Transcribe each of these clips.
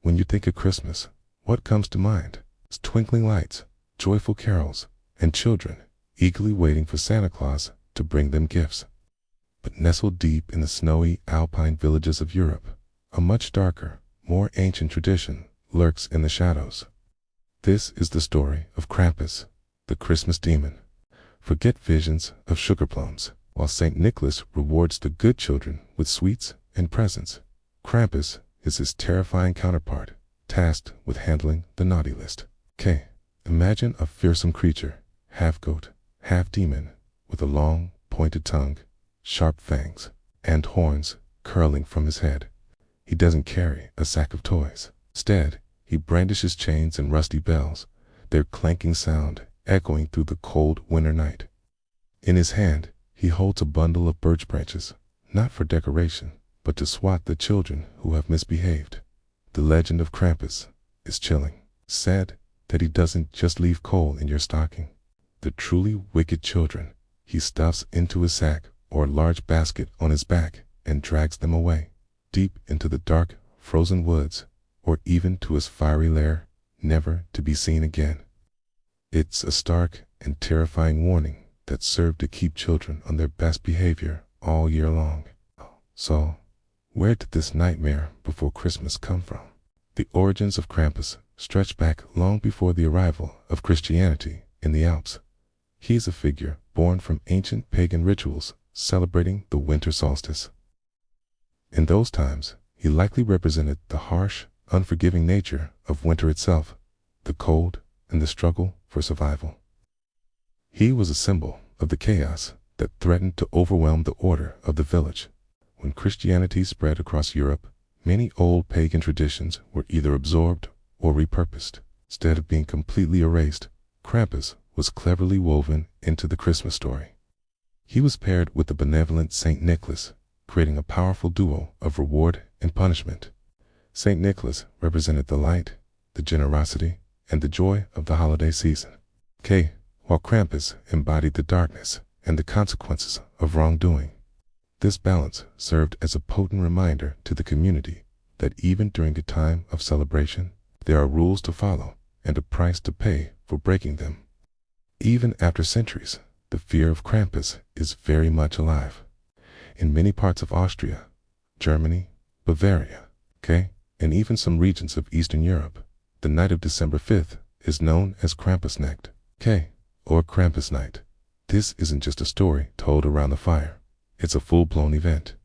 When you think of Christmas, what comes to mind? It's twinkling lights, joyful carols, and children eagerly waiting for Santa Claus to bring them gifts. But nestled deep in the snowy Alpine villages of Europe, a much darker, more ancient tradition lurks in the shadows. This is the story of Krampus, the Christmas demon. Forget visions of sugar plums. While St. Nicholas rewards the good children with sweets and presents, Krampus is his terrifying counterpart, tasked with handling the naughty list. Imagine a fearsome creature, half goat, half demon, with a long, pointed tongue, sharp fangs, and horns curling from his head. He doesn't carry a sack of toys. Instead, he brandishes chains and rusty bells, their clanking sound echoing through the cold winter night. In his hand, he holds a bundle of birch branches, not for decoration, but to swat the children who have misbehaved. The legend of Krampus is chilling. Said that he doesn't just leave coal in your stocking. The truly wicked children he stuffs into his sack or a large basket on his back and drags them away, deep into the dark, frozen woods, or even to his fiery lair, never to be seen again. It's a stark and terrifying warning that served to keep children on their best behavior all year long. So, where did this nightmare before Christmas come from? The origins of Krampus stretch back long before the arrival of Christianity in the Alps. He is a figure born from ancient pagan rituals celebrating the winter solstice. In those times, he likely represented the harsh, unforgiving nature of winter itself, the cold and the struggle for survival. He was a symbol of the chaos that threatened to overwhelm the order of the village. When Christianity spread across Europe, many old pagan traditions were either absorbed or repurposed. Instead of being completely erased, Krampus was cleverly woven into the Christmas story. He was paired with the benevolent St. Nicholas, creating a powerful duo of reward and punishment. St. Nicholas represented the light, the generosity, and the joy of the holiday season, while Krampus embodied the darkness and the consequences of wrongdoing. This balance served as a potent reminder to the community that even during a time of celebration, there are rules to follow and a price to pay for breaking them. Even after centuries, the fear of Krampus is very much alive. In many parts of Austria, Germany, Bavaria, and even some regions of Eastern Europe, the night of December 5th is known as Krampusnacht, or Krampusnight. This isn't just a story told around the fire. It's a full-blown event.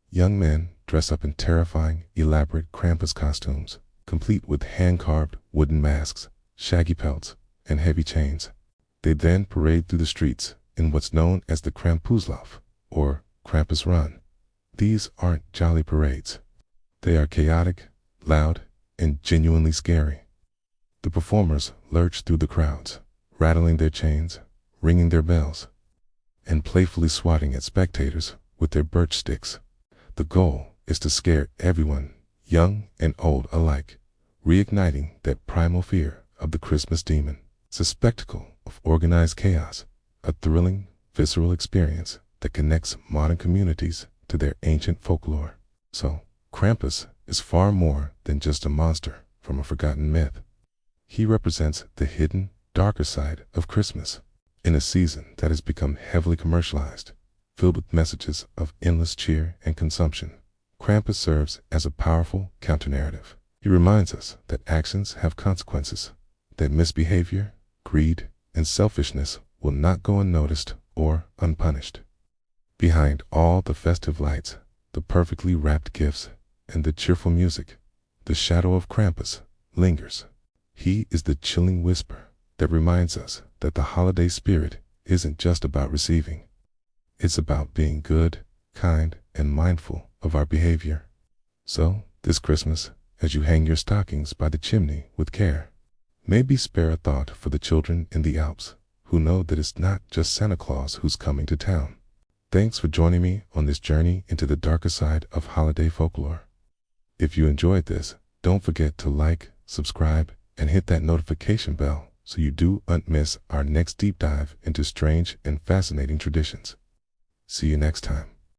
Young men dress up in terrifying, elaborate Krampus costumes, complete with hand-carved wooden masks, shaggy pelts, and heavy chains. They then parade through the streets in what's known as the Krampusnacht, or Krampus Run. These aren't jolly parades. They are chaotic, loud, and genuinely scary. The performers lurch through the crowds, rattling their chains, ringing their bells, and playfully swatting at spectators with their birch sticks. The goal is to scare everyone, young and old alike, reigniting that primal fear of the Christmas demon. It's a spectacle of organized chaos, a thrilling, visceral experience that connects modern communities to their ancient folklore. So, Krampus is far more than just a monster from a forgotten myth. He represents the hidden, darker side of Christmas. In a season that has become heavily commercialized, filled with messages of endless cheer and consumption, Krampus serves as a powerful counter-narrative. He reminds us that actions have consequences, that misbehavior, greed, and selfishness will not go unnoticed or unpunished. Behind all the festive lights, the perfectly wrapped gifts, and the cheerful music, the shadow of Krampus lingers. He is the chilling whisper that reminds us that the holiday spirit isn't just about receiving. It's about being good, kind, and mindful of our behavior. So, this Christmas, as you hang your stockings by the chimney with care, maybe spare a thought for the children in the Alps who know that it's not just Santa Claus who's coming to town. Thanks for joining me on this journey into the darker side of holiday folklore. If you enjoyed this, don't forget to like, subscribe, and hit that notification bell so you don't miss our next deep dive into strange and fascinating traditions. See you next time.